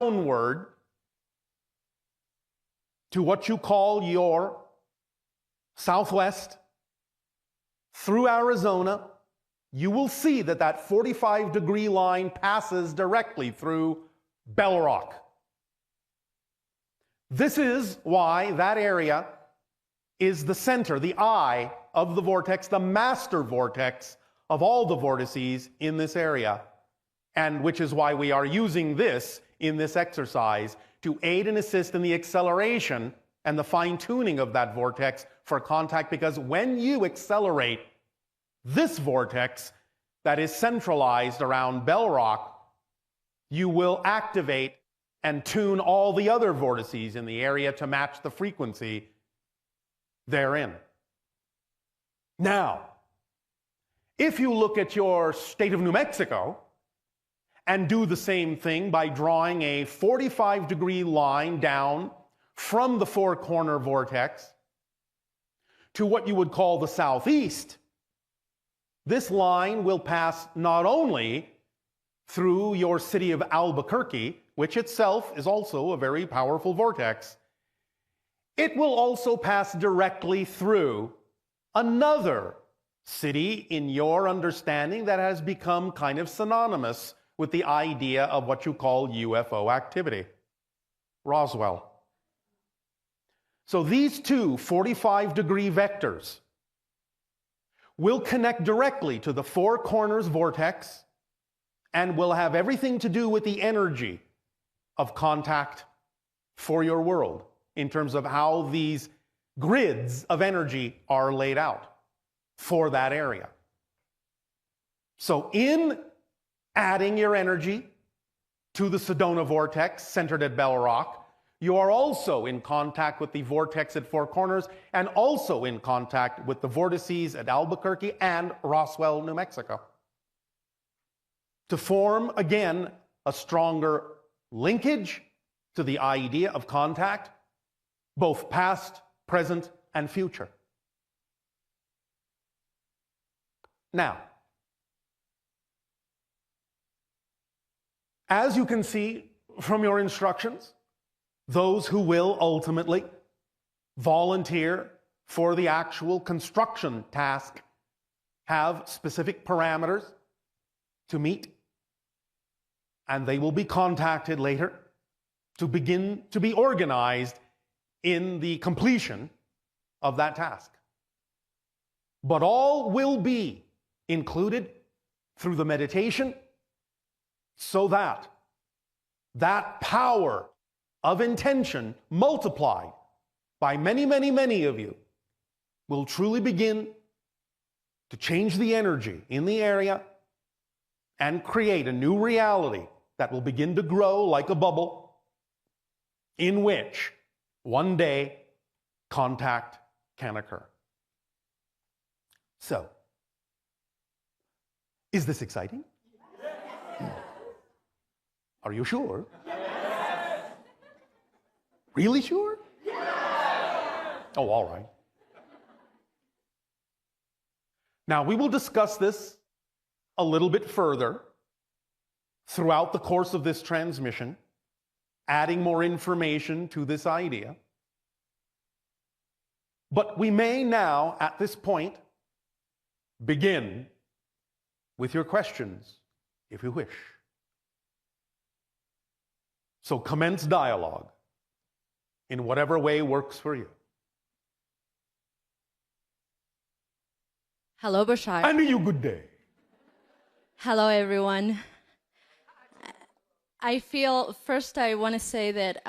downward to what you call your southwest through Arizona, you will see that that 45-degree line passes directly through Bell Rock. This is why that area is the center, the eye of the vortex, the master vortex of all the vortices in this area, and which is why we are using this in this exercise to aid and assist in the acceleration and the fine-tuning of that vortex for contact, because when you accelerate this vortex that is centralized around Bell Rock, you will activate and tune all the other vortices in the area to match the frequency therein. Now, if you look at your state of New Mexico and do the same thing by drawing a 45-degree line down from the four-corner vortex to what you would call the southeast, this line will pass not only through your city of Albuquerque, which itself is also a very powerful vortex, it will also pass directly through another city in your understanding that has become kind of synonymous with the idea of what you call UFO activity, Roswell. So these two 45-degree vectors will connect directly to the four corners vortex and will have everything to do with the energy of contact for your world in terms of how these grids of energy are laid out for that area. So in adding your energy to the Sedona vortex centered at Bell Rock, you are also in contact with the vortex at Four Corners and also in contact with the vortices at Albuquerque and Roswell, New Mexico, to form, again, a stronger linkage to the idea of contact, both past, present, and future. Now, as you can see from your instructions, those who will ultimately volunteer for the actual construction task have specific parameters to meet, and they will be contacted later to begin to be organized in the completion of that task. But all will be included through the meditation so that that power of intention multiplied by many, many, many of you will truly begin to change the energy in the area and create a new reality that will begin to grow like a bubble in which one day contact can occur. So, is this exciting? Are you sure? Really sure? Oh, all right. Now, we will discuss this a little bit further throughout the course of this transmission, adding more information to this idea. But we may now, at this point, begin with your questions, if you wish. So commence dialogue in whatever way works for you. Hello, Bashar. And you good day. Hello, everyone. I feel, first I want to say that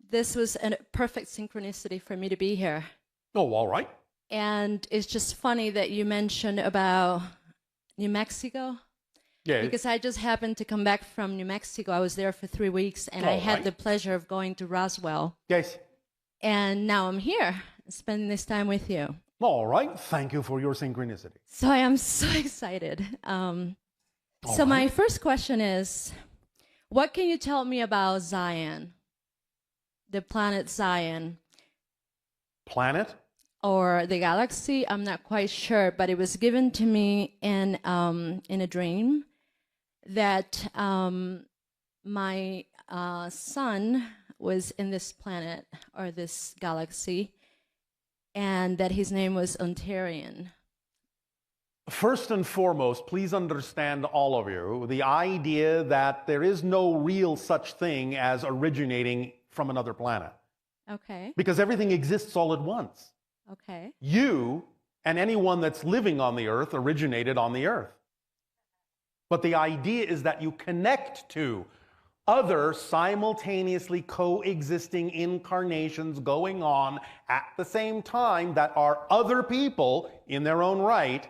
this was a perfect synchronicity for me to be here. Oh, all right. And it's just funny that you mentioned about New Mexico. Yeah. Because I just happened to come back from New Mexico. I was there for 3 weeks, and I had the pleasure of going to Roswell. Yes. And now I'm here, spending this time with you. All right. Thank you for your synchronicity. So I am so excited. My first question is, what can you tell me about Zion, the planet Zion? Planet? Or the galaxy? I'm not quite sure, but it was given to me in a dream that my son was in this planet or this galaxy, and that his name was Ontarian. First and foremost, please understand, all of you, the idea that there is no real such thing as originating from another planet. Okay. Because everything exists all at once. Okay. You and anyone that's living on the earth originated on the earth. But the idea is that you connect to other simultaneously coexisting incarnations going on at the same time that are other people in their own right,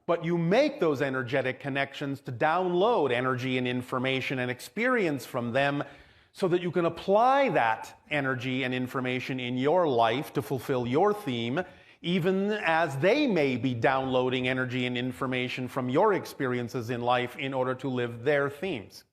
but you make those energetic connections to download energy and information and experience from them so that you can apply that energy and information in your life to fulfill your theme, even as they may be downloading energy and information from your experiences in life in order to live their themes.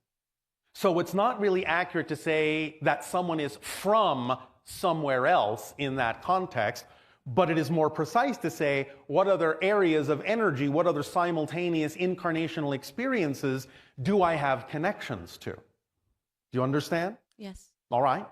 So it's not really accurate to say that someone is from somewhere else in that context, but it is more precise to say what other areas of energy, what other simultaneous incarnational experiences do I have connections to? Do you understand? Yes. All right.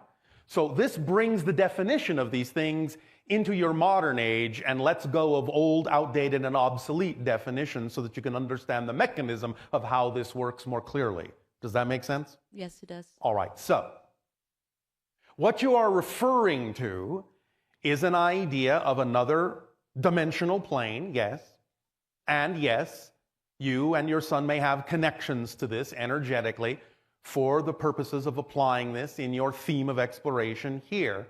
So this brings the definition of these things into your modern age and lets go of old, outdated, and obsolete definitions so that you can understand the mechanism of how this works more clearly. Does that make sense? Yes, it does. All right. So what you are referring to is an idea of another dimensional plane, yes. And yes, you and your son may have connections to this energetically for the purposes of applying this in your theme of exploration here.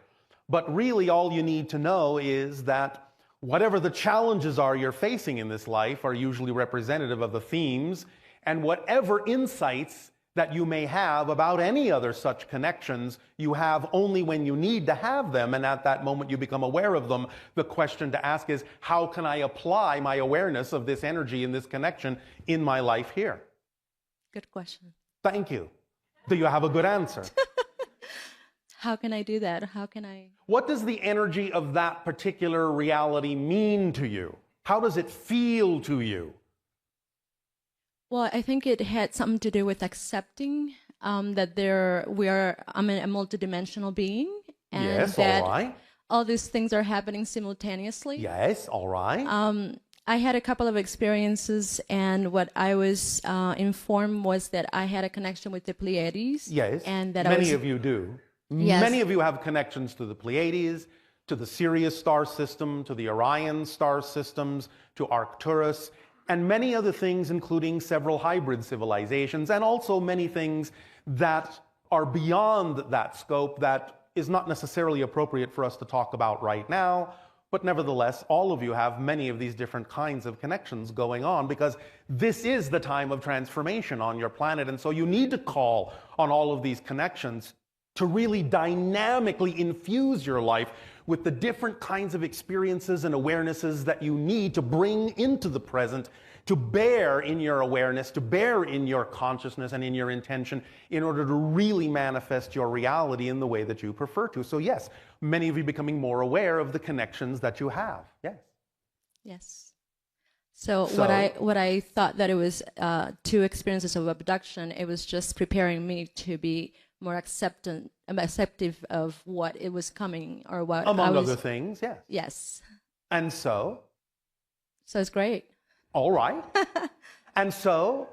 But really all you need to know is that whatever the challenges are you're facing in this life are usually representative of the themes, and whatever insights that you may have about any other such connections, you have only when you need to have them, and at that moment you become aware of them. The question to ask is, how can I apply my awareness of this energy and this connection in my life here? Good question. Thank you. Do you have a good answer? How can I do that? How can I? What does the energy of that particular reality mean to you? How does it feel to you? Well, I think it had something to do with accepting that I'm a multidimensional being, and Yes, that all right. all these things are happening simultaneously. Yes, all right. I had a couple of experiences, and what I was informed was that I had a connection with the Pleiades. Yes, and that many of you do. Yes. Many of you have connections to the Pleiades, to the Sirius star system, to the Orion star systems, to Arcturus, and many other things, including several hybrid civilizations, and also many things that are beyond that scope that is not necessarily appropriate for us to talk about right now. But nevertheless, all of you have many of these different kinds of connections going on, because this is the time of transformation on your planet. And so you need to call on all of these connections to really dynamically infuse your life with the different kinds of experiences and awarenesses that you need to bring into the present, to bear in your awareness, to bear in your consciousness and in your intention, in order to really manifest your reality in the way that you prefer to. So yes, many of you becoming more aware of the connections that you have. Yes. Yes. So what I thought that it was two experiences of abduction, it was just preparing me to be more acceptive of what it was coming, or what among other things. Yes. Yes. And so it's great. All right. And so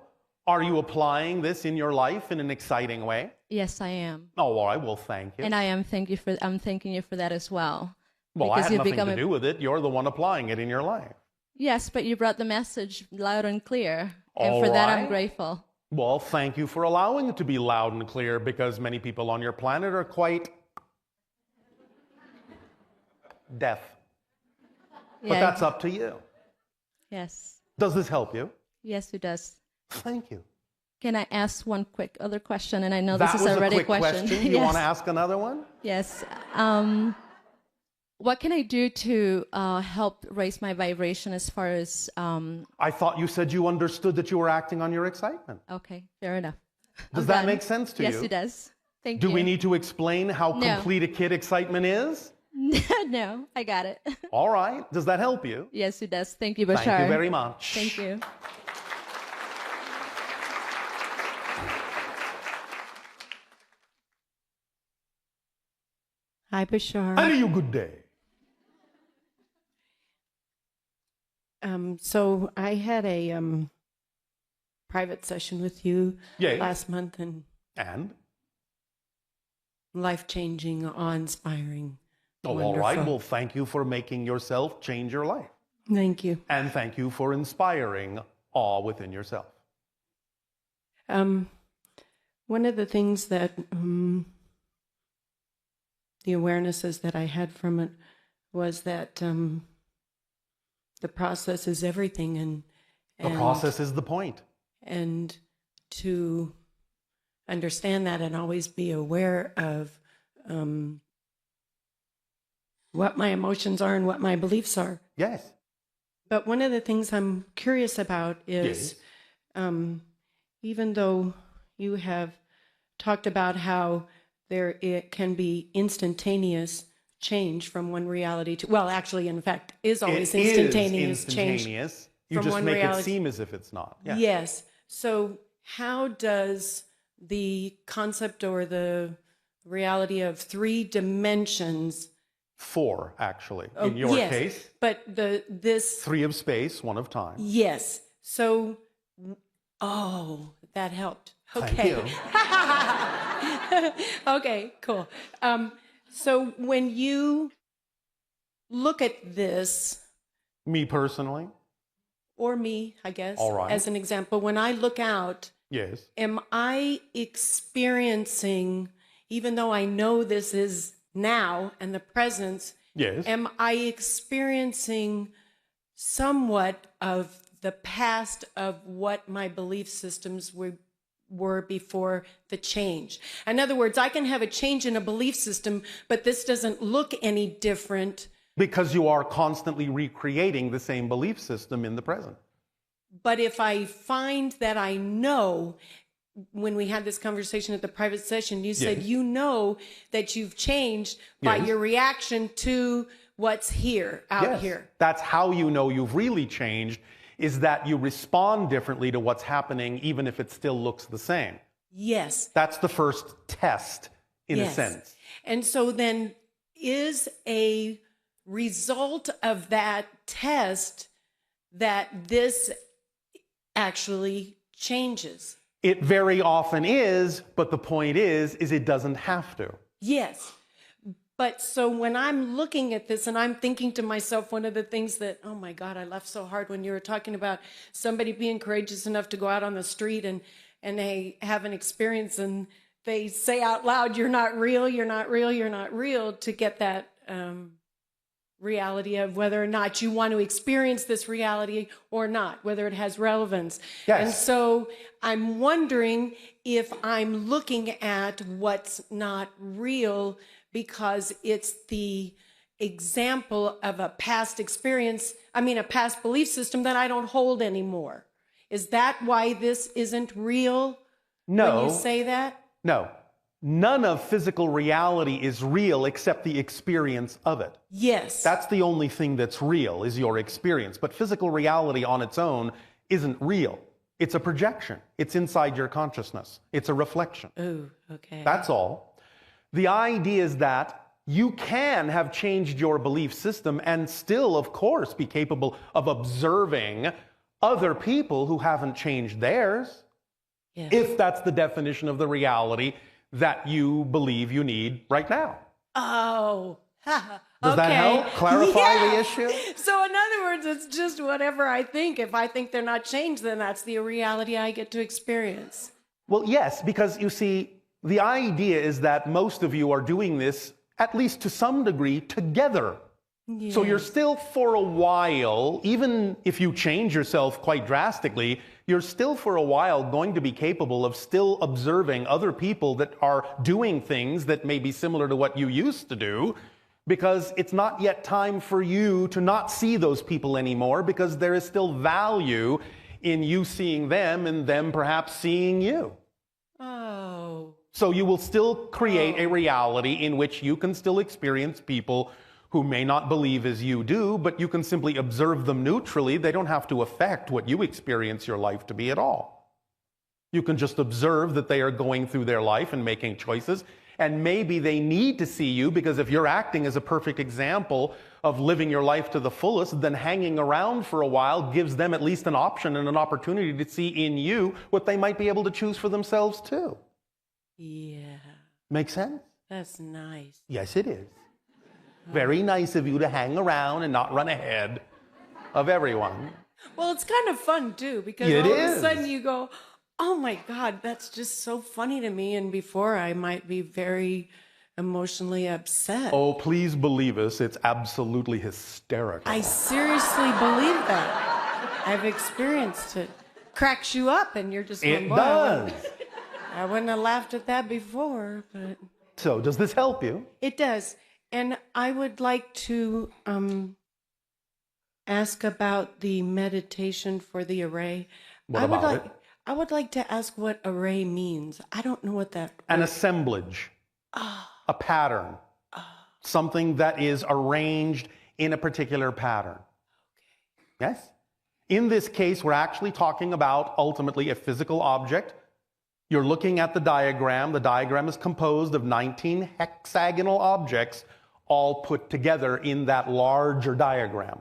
are you applying this in your life in an exciting way? Yes, I am. Oh, all right. Well, thank you. And I'm thanking you for that as well. Well, I had nothing to do with it. You're the one applying it in your life. Yes, but you brought the message loud and clear. And for that, I'm grateful. Well, thank you for allowing it to be loud and clear, because many people on your planet are quite deaf. Yeah. But that's up to you. Yes. Does this help you? Yes, it does. Thank you. Can I ask one quick other question? And I know this is That was already a quick question. You Yes. want to ask another one? Yes. What can I do to help raise my vibration as far as... I thought you said you understood that you were acting on your excitement. Okay, fair enough. Does that make sense to you? Yes, it does. Thank you. Do we need to explain how complete a kid excitement is? No, I got it. All right. Does that help you? Yes, it does. Thank you, Bashar. Thank you very much. Thank you. Hi, Bashar. How do you good day? So I had a private session with you Yes. last month, and life-changing, awe-inspiring. Oh, all right. Well, thank you for making yourself change your life. Thank you. And thank you for inspiring awe within yourself. One of the things that the awarenesses that I had from it was that the process is everything, and the process is the point. And to understand that and always be aware of what my emotions are and what my beliefs are. Yes. But one of the things I'm curious about is, even though you have talked about how it can be instantaneous change from one reality to, well, actually, in fact, is always instantaneous change. You just make it seem as if it's not. Yeah. Yes. So how does the concept or the reality of 3 dimensions... 4, actually, in your case. But this... 3 of space, 1 of time. Yes. So, that helped. Okay. Thank you. Okay, cool. So when you look at this... Me personally? Or me, I guess, all right, as an example. When I look out, yes, am I experiencing, even though I know this is now and the presence, yes, am I experiencing somewhat of the past of what my belief systems were before the change? In other words, I can have a change in a belief system, but this doesn't look any different. Because you are constantly recreating the same belief system in the present. But if I find that I know, when we had this conversation at the private session, you said you know that you've changed by your reaction to what's here, out here. That's how you know you've really changed, is that you respond differently to what's happening, even if it still looks the same. Yes. That's the first test, in a sense. And so then is a result of that test that this actually changes? It very often is, but the point is it doesn't have to. Yes. But so when I'm looking at this and I'm thinking to myself, one of the things that, oh my God, I laughed so hard when you were talking about somebody being courageous enough to go out on the street and they have an experience and they say out loud, you're not real, you're not real, you're not real, to get that reality of whether or not you want to experience this reality or not, whether it has relevance. Yes. And so I'm wondering if I'm looking at what's not real because it's the example of a past experience, a past belief system that I don't hold anymore. Is that why this isn't real? No. When you say that? No. None of physical reality is real except the experience of it. Yes. That's the only thing that's real, is your experience. But physical reality on its own isn't real. It's a projection. It's inside your consciousness. It's a reflection. Oh, okay. That's all. The idea is that you can have changed your belief system and still, of course, be capable of observing other people who haven't changed theirs. Yes. If that's the definition of the reality that you believe you need right now. Oh, does that help clarify the issue? So in other words, it's just whatever I think. If I think they're not changed, then that's the reality I get to experience. Well, yes, because you see, the idea is that most of you are doing this, at least to some degree, together. Yes. So you're still, for a while, even if you change yourself quite drastically, you're still for a while going to be capable of still observing other people that are doing things that may be similar to what you used to do, because it's not yet time for you to not see those people anymore, because there is still value in you seeing them and them perhaps seeing you. Oh. So you will still create a reality in which you can still experience people who may not believe as you do, but you can simply observe them neutrally. They don't have to affect what you experience your life to be at all. You can just observe that they are going through their life and making choices, and maybe they need to see you, because if you're acting as a perfect example of living your life to the fullest, then hanging around for a while gives them at least an option and an opportunity to see in you what they might be able to choose for themselves too. Yeah. Make sense? That's nice. Yes, it is. Very nice of you to hang around and not run ahead of everyone. Well, it's kind of fun too, because all of a sudden you go, oh my God, that's just so funny to me. And before I might be very emotionally upset. Oh, please believe us, it's absolutely hysterical. I seriously believe that. I've experienced it. Cracks you up and you're just going, It does. I wouldn't have laughed at that before, but... So, does this help you? It does. And I would like to ask about the meditation for the array. What about it? I would like to ask what array means. I don't know what that... An assemblage. A pattern. Something that is arranged in a particular pattern. Okay. Yes? In this case, we're actually talking about ultimately a physical object. You're looking at the diagram. The diagram is composed of 19 hexagonal objects all put together in that larger diagram.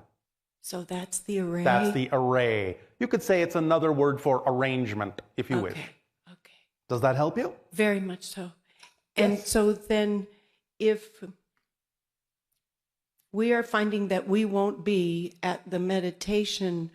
So that's the array? That's the array. You could say it's another word for arrangement, if you wish. Okay. Does that help you? Very much so. And so then if we are finding that we won't be at the meditation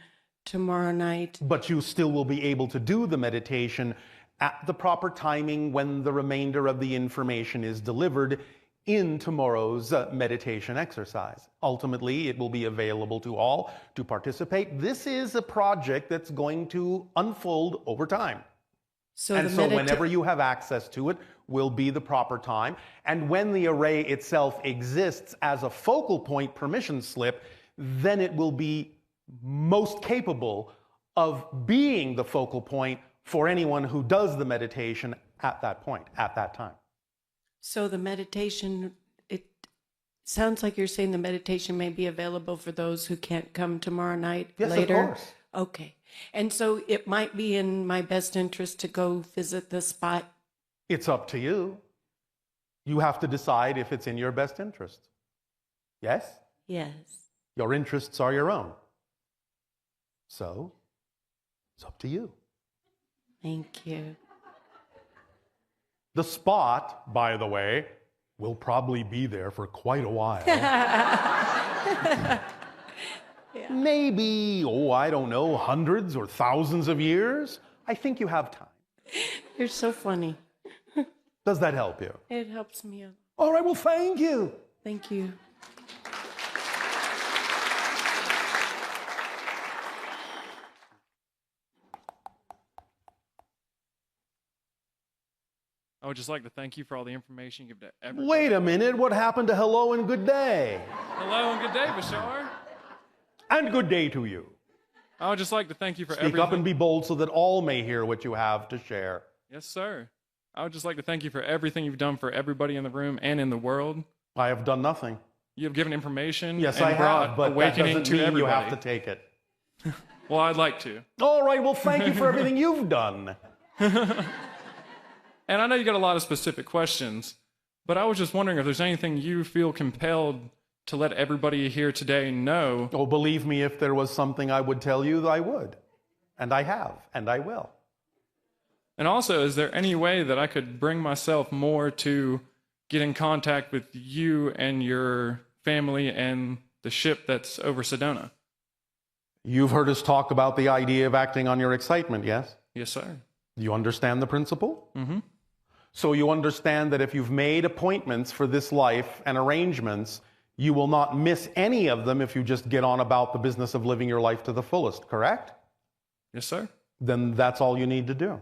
tomorrow night. But you still will be able to do the meditation at the proper timing when the remainder of the information is delivered in tomorrow's meditation exercise. Ultimately, it will be available to all to participate. This is a project that's going to unfold over time. So whenever you have access to it will be the proper time. And when the array itself exists as a focal point permission slip, then it will be most capable of being the focal point for anyone who does the meditation at that point, at that time. So the meditation, it sounds like you're saying the meditation may be available for those who can't come tomorrow night later? Yes, of course. Okay. And so it might be in my best interest to go visit the spot? It's up to you. You have to decide if it's in your best interest. Yes? Yes. Your interests are your own. So, it's up to you. Thank you. The spot, by the way, will probably be there for quite a while. Yeah. Maybe, I don't know, hundreds or thousands of years. I think you have time. You're so funny. Does that help you? It helps me out. All right, well, thank you. Thank you. I would just like to thank you for all the information you give to everyone. Wait a minute, what happened to hello and good day? Hello and good day, Bashar. And good day to you. I would just like to thank you for everything. Speak up and be bold so that all may hear what you have to share. Yes, sir. I would just like to thank you for everything you've done for everybody in the room and in the world. I have done nothing. You have given information. Yes, and I have, but that awakening doesn't to mean everybody. you have to take it. Well, I'd like to. All right, well, thank you for everything you've done. And I know you got a lot of specific questions, but I was just wondering if there's anything you feel compelled to let everybody here today know. Oh, believe me, if there was something I would tell you, I would. And I have, and I will. And also, is there any way that I could bring myself more to get in contact with you and your family and the ship that's over Sedona? You've heard us talk about the idea of acting on your excitement, yes? Yes, sir. You understand the principle? Mm-hmm. So you understand that if you've made appointments for this life and arrangements, you will not miss any of them if you just get on about the business of living your life to the fullest, correct? Yes, sir. Then that's all you need to do.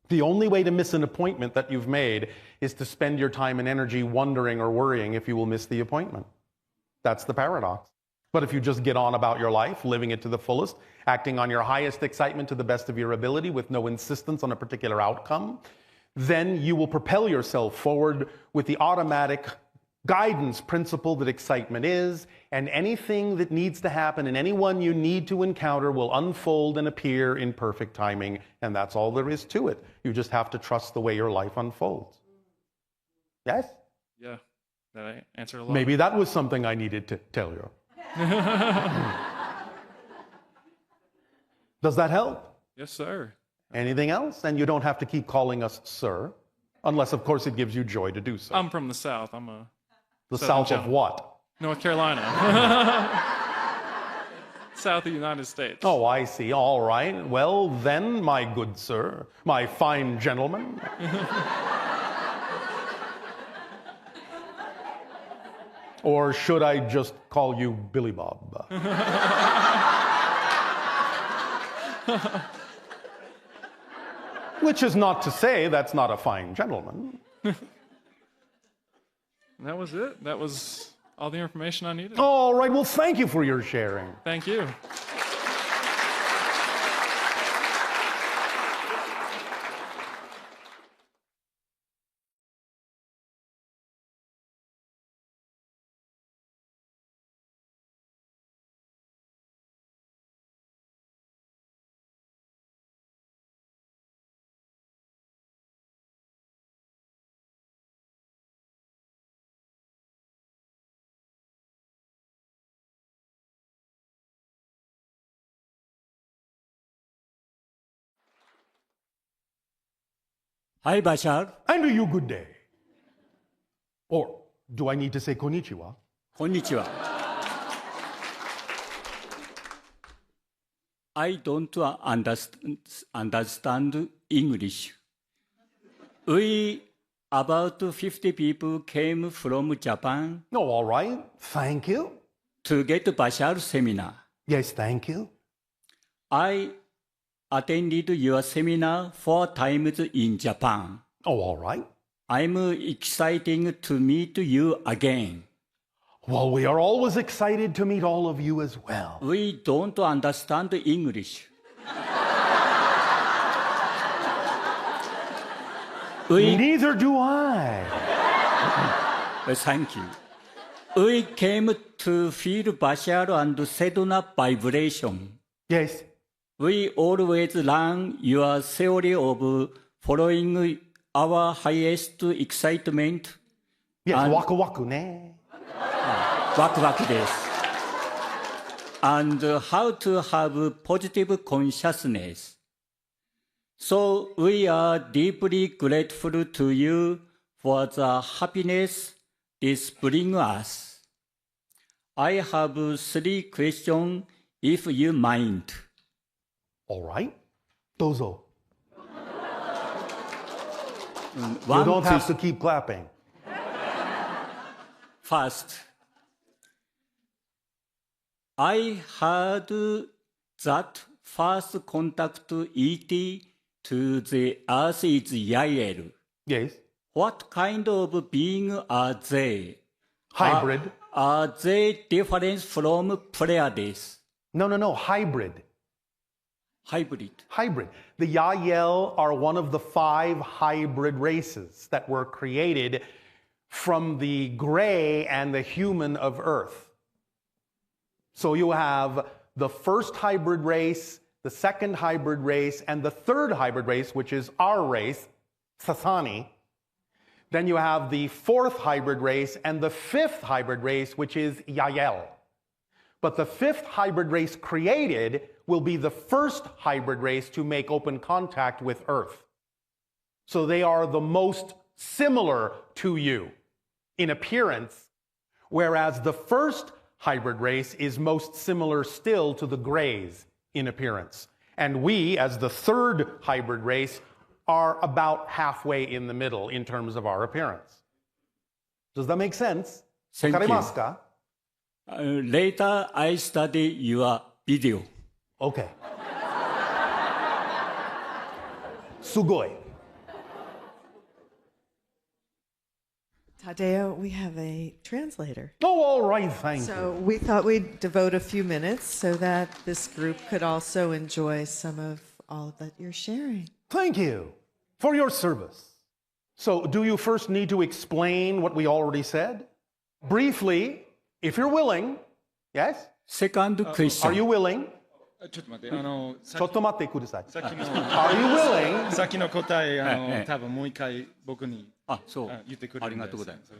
The only way to miss an appointment that you've made is to spend your time and energy wondering or worrying if you will miss the appointment. That's the paradox. But if you just get on about your life, living it to the fullest, acting on your highest excitement to the best of your ability with no insistence on a particular outcome, then you will propel yourself forward with the automatic guidance principle that excitement is, and anything that needs to happen and anyone you need to encounter will unfold and appear in perfect timing, and that's all there is to it. You just have to trust the way your life unfolds. Yes? Yeah. Did I answer a lot? Maybe that was something I needed to tell you. Does that help? Yes, sir. Anything else? And you don't have to keep calling us sir, unless, of course, it gives you joy to do so. I'm from the South. I'm a The Southern south of gentleman. what? North Carolina. South of the United States. Oh, I see. All right. Well, then, my good sir, my fine gentleman. Or should I just call you Billy Bob? Which is not to say that's not a fine gentleman. That was it. That was all the information I needed. All right. Well, thank you for your sharing. Thank you. Hi, Bashar. And to you, good day. Or do I need to say konnichiwa? Konnichiwa. I don't understand English. We, about 50 people, came from Japan No, all right. Thank you. to get Bashar seminar. Yes, thank you. I attended your seminar 4 times in Japan. Oh, all right. I'm excited to meet you again. Well, we are always excited to meet all of you as well. We don't understand English. Neither do I. Thank you. We came to feel Bashar and Sedona vibration. Yes. We always learn your theory of following our highest excitement. Yes, And- waku waku ne. Waku waku desu. And how to have positive consciousness. So we are deeply grateful to you for the happiness this brings us. I have 3 questions if you mind. All right. Dozo. You One don't have to question. keep clapping. First, I heard that first contact ET to the Earth is Yael. Yes. What kind of being are they? Hybrid. Are they different from Pleiades? No. Hybrid. Hybrid. Hybrid. The Yael are one of the 5 hybrid races that were created from the gray and the human of Earth. So you have the first hybrid race, the second hybrid race, and the third hybrid race, which is our race, Sasani. Then you have the 4th hybrid race and the 5th hybrid race, which is Yael. But the 5th hybrid race created will be the first hybrid race to make open contact with Earth. So they are the most similar to you in appearance, whereas the first hybrid race is most similar still to the grays in appearance. And we, as the 3rd hybrid race, are about halfway in the middle in terms of our appearance. Does that make sense? Thank you. Wakarimasu ka? Later, I study your video. Okay. Sugoi. Tadeo, we have a translator. Oh, all right, thank you. So we thought we'd devote a few minutes so that this group could also enjoy some of all that you're sharing. Thank you for your service. So, do you first need to explain what we already said? Briefly, if you're willing, yes? Second question. Are you willing? ちょっと待って、ちょっと待ってください。さっきの Are you willing? さっきの答え、ええ多分もう一回僕にあ、そう。言ってくれるんです。ありがとうございます。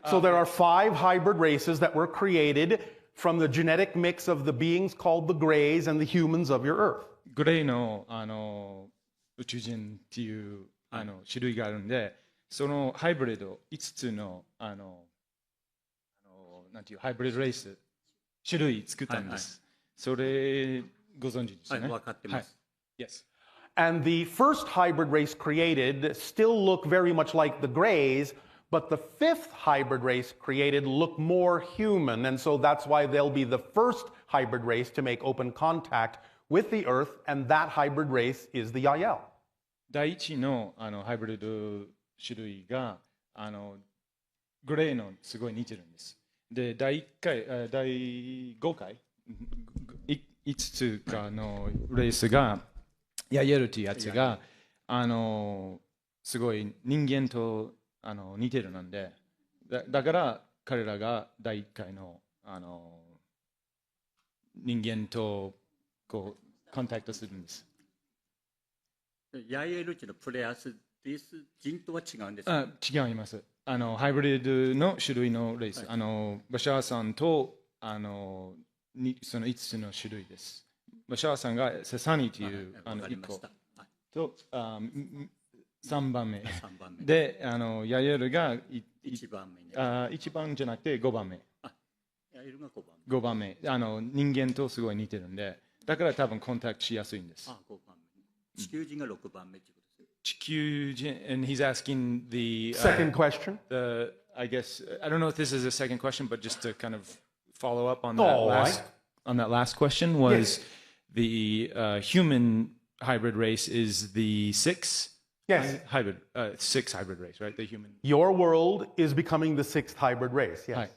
So there are 5 hybrid races that were created from the genetic mix of the beings called the Greys and the humans of your Earth. グレイの、宇宙人っていう種類があるんで、そのハイブリッド5つのなんていうハイブリッドレース種類作ったんです。それご存知ですね。はい、分かってます。Yes. And the first hybrid race created still look very much like the Greys, but the 5th hybrid race created look more human, and so that's why they'll be the first hybrid race to make open contact with the Earth, and that hybrid race is the Yael. 第一のハイブリッド種類がグレーのすごい似てるんです。で、第5回5つかのレースがヤエルというやつがすごい人間と似てるなんで、だから彼らが第1回の人間とこうコンタクトするんです。ヤエルチのプレイヤースです人とは違うんですか？違います。ハイブリッドの種類のレース、バシャーさんとその5つの種類です。バシャーさんがセサニという1個と3番目でヤエルが1番じゃなくて5番目。ヤエルが5番目。人間とすごい似てるんで、だから多分コンタクトしやすいんです。5番目。地球人が6番目ってことです。地球人 and he's asking the Second question. I guess I don't know if this is a second question, but just to kind of follow up on that last question was the human hybrid race is the 6th hybrid race, right? The human. Your world is becoming the 6th hybrid race, yes. はい。